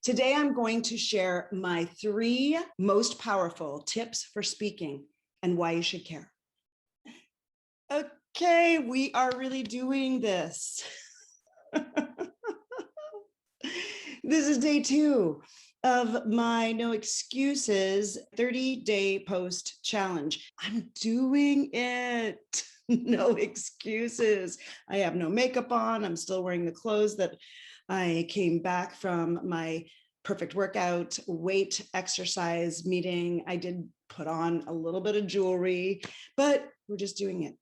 Today, I'm going to share my 3 most powerful tips for speaking and why you should care. Okay, we are really doing this. This is day 2 of my No Excuses 30-day post challenge. I'm doing it. No excuses. I have no makeup on. I'm still wearing the clothes that I came back from my perfect workout weight exercise meeting. I did put on a little bit of jewelry, but we're just doing it.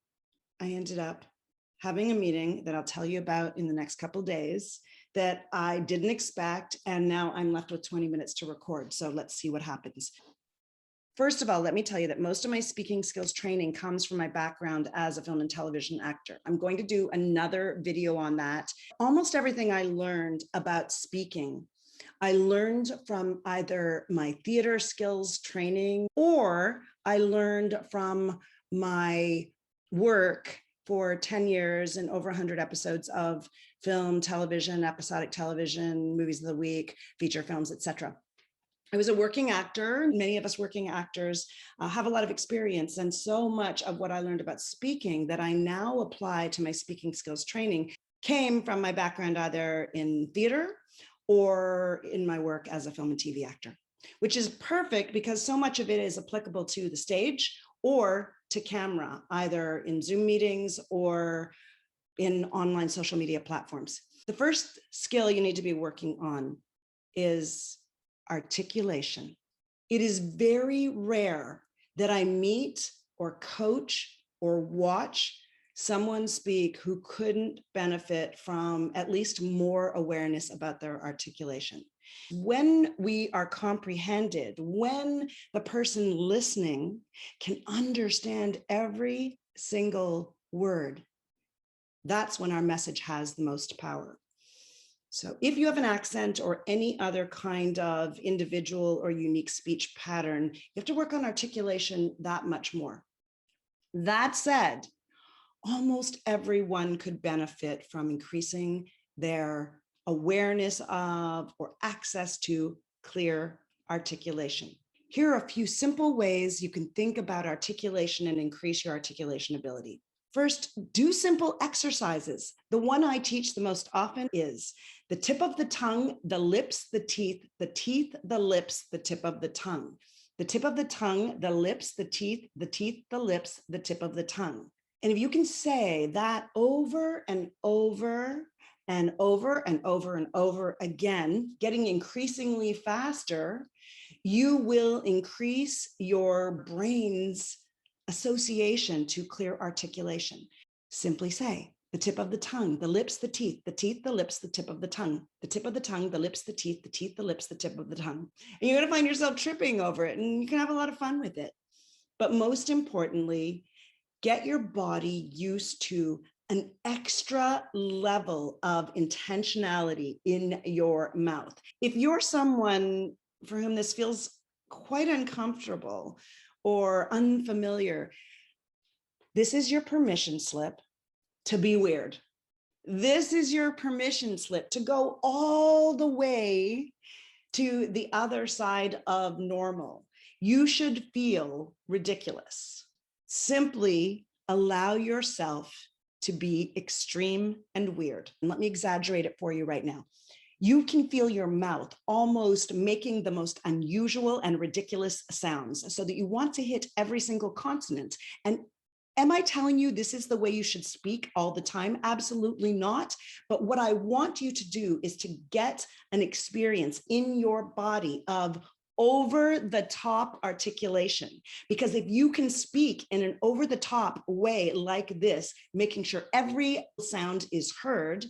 I ended up having a meeting that I'll tell you about in the next couple of days that I didn't expect, and now I'm left with 20 minutes to record. So let's see what happens. First of all, let me tell you that most of my speaking skills training comes from my background as a film and television actor. I'm going to do another video on that. Almost everything I learned about speaking, I learned from either my theater skills training, or I learned from my work for 10 years and over 100 episodes of film, television, episodic television, movies of the week, feature films, etc. I was a working actor. Many of us working actors have a lot of experience, and so much of what I learned about speaking that I now apply to my speaking skills training came from my background either in theater or in my work as a film and TV actor, which is perfect because so much of it is applicable to the stage or to camera, either in Zoom meetings or in online social media platforms. The first skill you need to be working on is articulation. It is very rare that I meet or coach or watch someone speak who couldn't benefit from at least more awareness about their articulation. When we are comprehended, when the person listening can understand every single word, that's when our message has the most power. So if you have an accent or any other kind of individual or unique speech pattern, you have to work on articulation that much more. That said, almost everyone could benefit from increasing their awareness of or access to clear articulation. Here are a few simple ways you can think about articulation and increase your articulation ability. First, do simple exercises. The one I teach the most often is the tip of the tongue, the lips, the teeth, the lips, the tip of the tongue. The tip of the tongue, the lips, the teeth, the lips, the tip of the tongue. And if you can say that over and over and over and over and over again, getting increasingly faster, you will increase your brain's association to clear articulation. Simply say the tip of the tongue, the lips, the teeth, the lips, the tip of the tongue, the tip of the tongue, the lips, the teeth, the lips, the tip of the tongue. And you're going to find yourself tripping over it, and you can have a lot of fun with it. But most importantly, get your body used to an extra level of intentionality in your mouth. If you're someone for whom this feels quite uncomfortable or unfamiliar, this is your permission slip to be weird. This is your permission slip to go all the way to the other side of normal. You should feel ridiculous. Simply allow yourself to be extreme and weird. And let me exaggerate it for you right now. You can feel your mouth almost making the most unusual and ridiculous sounds so that you want to hit every single consonant. And am I telling you this is the way you should speak all the time? Absolutely not. But what I want you to do is to get an experience in your body of over the top articulation. Because if you can speak in an over the top way like this, making sure every sound is heard,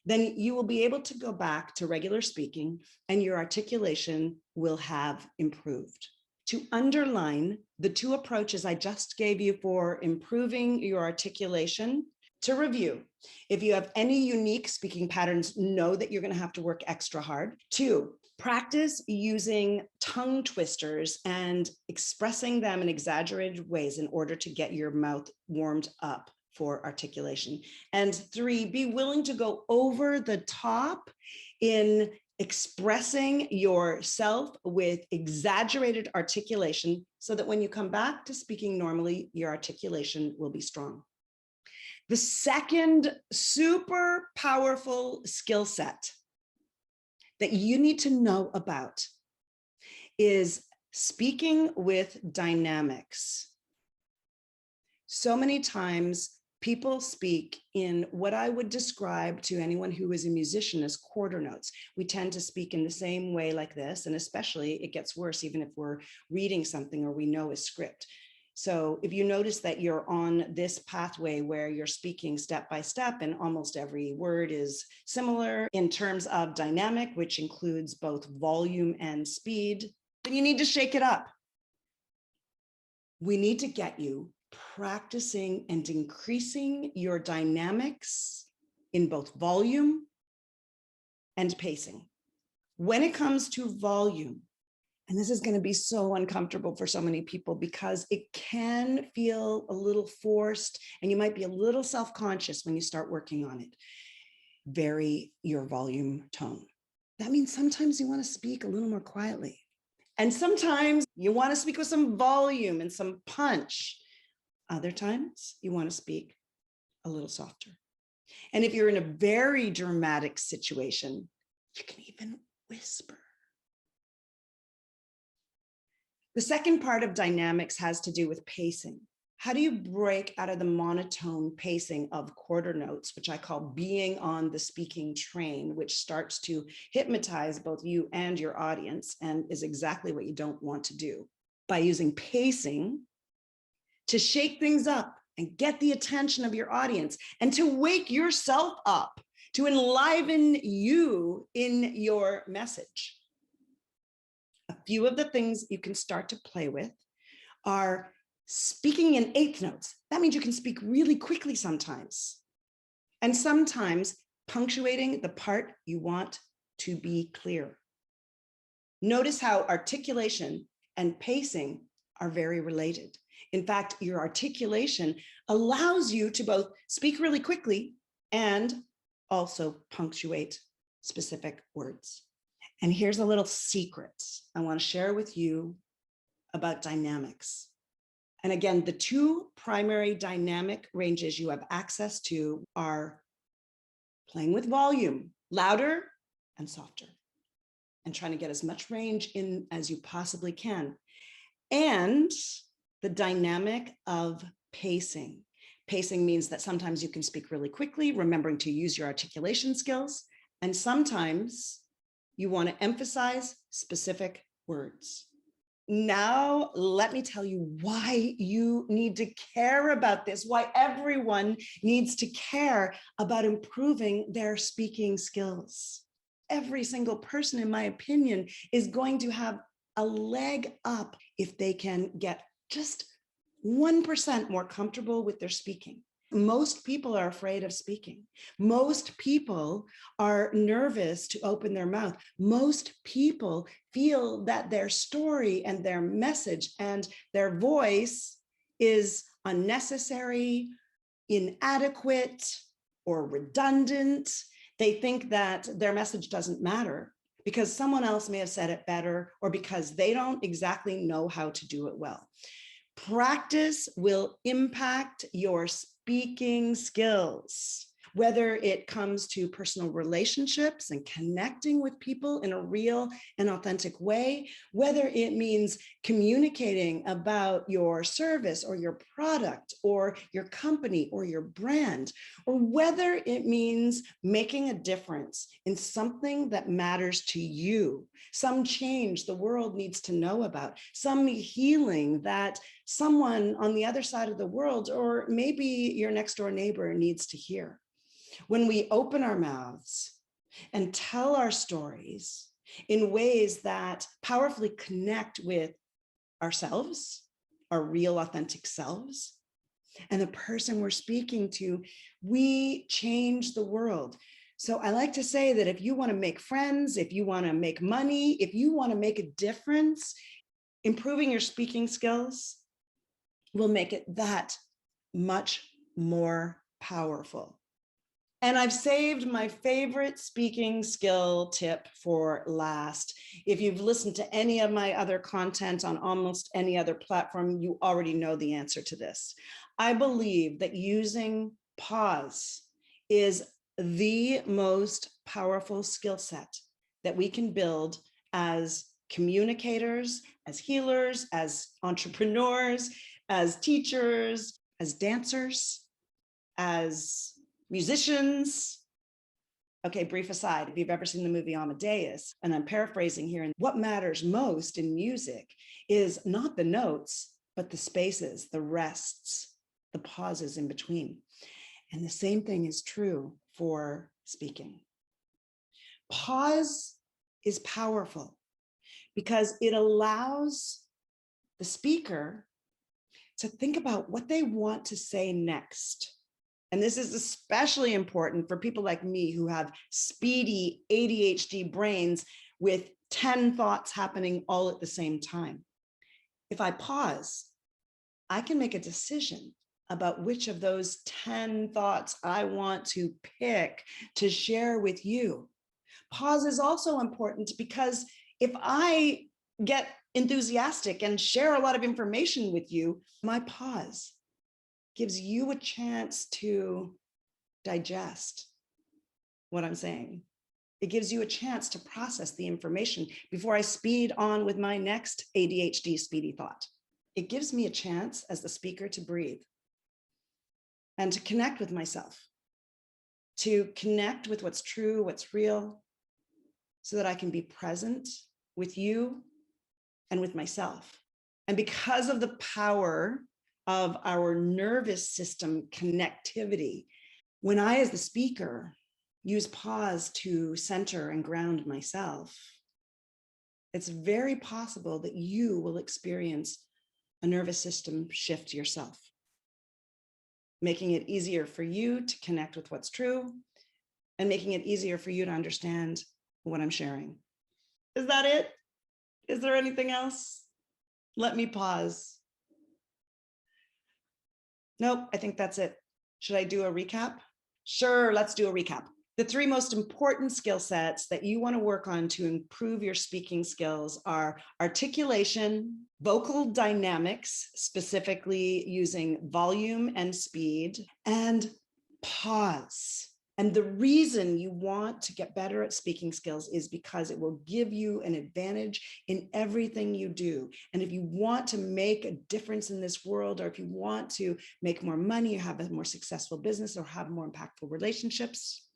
then you will be able to go back to regular speaking and your articulation will have improved. To underline the 2 approaches I just gave you for improving your articulation, to review, if you have any unique speaking patterns, know that you're going to have to work extra hard. 2, practice using tongue twisters and expressing them in exaggerated ways in order to get your mouth warmed up for articulation. And 3, be willing to go over the top in expressing yourself with exaggerated articulation so that when you come back to speaking normally, your articulation will be strong. The second super powerful skill set that you need to know about is speaking with dynamics. So many times people speak in what I would describe to anyone who is a musician as quarter notes. We tend to speak in the same way like this, and especially it gets worse even if we're reading something or we know a script. So if you notice that you're on this pathway where you're speaking step by step and almost every word is similar in terms of dynamic, which includes both volume and speed, then you need to shake it up. We need to get you practicing and increasing your dynamics in both volume and pacing. When it comes to volume, and this is going to be so uncomfortable for so many people because it can feel a little forced and you might be a little self-conscious when you start working on it. Vary your volume tone. That means sometimes you want to speak a little more quietly. And sometimes you want to speak with some volume and some punch. Other times you want to speak a little softer. And if you're in a very dramatic situation, you can even whisper. The second part of dynamics has to do with pacing. How do you break out of the monotone pacing of quarter notes, which I call being on the speaking train, which starts to hypnotize both you and your audience and is exactly what you don't want to do? By using pacing to shake things up and get the attention of your audience and to wake yourself up, to enliven you in your message. A few of the things you can start to play with are speaking in eighth notes. That means you can speak really quickly sometimes. And sometimes punctuating the part you want to be clear. Notice how articulation and pacing are very related. In fact, your articulation allows you to both speak really quickly and also punctuate specific words. And here's a little secret I want to share with you about dynamics. And again, the two primary dynamic ranges you have access to are playing with volume, louder and softer, and trying to get as much range in as you possibly can. And the dynamic of pacing. Pacing means that sometimes you can speak really quickly, remembering to use your articulation skills, and sometimes you want to emphasize specific words. Now, let me tell you why you need to care about this, why everyone needs to care about improving their speaking skills. Every single person, in my opinion, is going to have a leg up if they can get just 1% more comfortable with their speaking. Most people are afraid of speaking. Most people are nervous to open their mouth. Most people feel that their story and their message and their voice is unnecessary, inadequate, or redundant. They think that their message doesn't matter because someone else may have said it better or because they don't exactly know how to do it well. Practice will impact your speaking skills, whether it comes to personal relationships and connecting with people in a real and authentic way, whether it means communicating about your service or your product or your company or your brand, or whether it means making a difference in something that matters to you, some change the world needs to know about, some healing that someone on the other side of the world, or maybe your next door neighbor, needs to hear. When we open our mouths and tell our stories in ways that powerfully connect with ourselves, our real authentic selves, and the person we're speaking to, we change the world. So I like to say that if you want to make friends, if you want to make money, if you want to make a difference, improving your speaking skills will make it that much more powerful. And I've saved my favorite speaking skill tip for last. If you've listened to any of my other content on almost any other platform, you already know the answer to this. I believe that using pause is the most powerful skill set that we can build as communicators, as healers, as entrepreneurs, as teachers, as dancers, as musicians. Okay, brief aside, if you've ever seen the movie Amadeus, and I'm paraphrasing here, and what matters most in music is not the notes, but the spaces, the rests, the pauses in between. And the same thing is true for speaking. Pause is powerful because it allows the speaker to think about what they want to say next. And this is especially important for people like me who have speedy ADHD brains with 10 thoughts happening all at the same time. If I pause, I can make a decision about which of those 10 thoughts I want to pick to share with you. Pause is also important because if I get enthusiastic and share a lot of information with you, my pause gives you a chance to digest what I'm saying. It gives you a chance to process the information before I speed on with my next ADHD speedy thought. It gives me a chance as the speaker to breathe and to connect with myself, to connect with what's true, what's real, so that I can be present with you and with myself. And because of the power of our nervous system connectivity, when I, as the speaker, use pause to center and ground myself, it's very possible that you will experience a nervous system shift yourself, making it easier for you to connect with what's true and making it easier for you to understand what I'm sharing. Is that it? Is there anything else? Let me pause. Nope, I think that's it. Should I do a recap? Sure, let's do a recap. The 3 most important skill sets that you want to work on to improve your speaking skills are articulation, vocal dynamics, specifically using volume and speed, and pause. And the reason you want to get better at speaking skills is because it will give you an advantage in everything you do. And if you want to make a difference in this world, or if you want to make more money, or have a more successful business, or have more impactful relationships,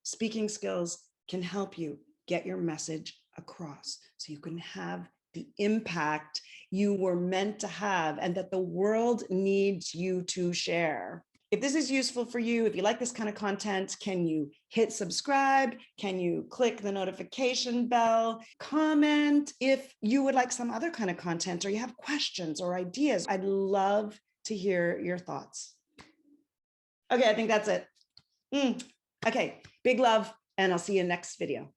speaking skills can help you get your message across so you can have the impact you were meant to have and that the world needs you to share. If this is useful for you, if you like this kind of content, can you hit subscribe? Can you click the notification bell? Comment if you would like some other kind of content or you have questions or ideas. I'd love to hear your thoughts. Okay, I think that's it. Okay, big love, and I'll see you next video.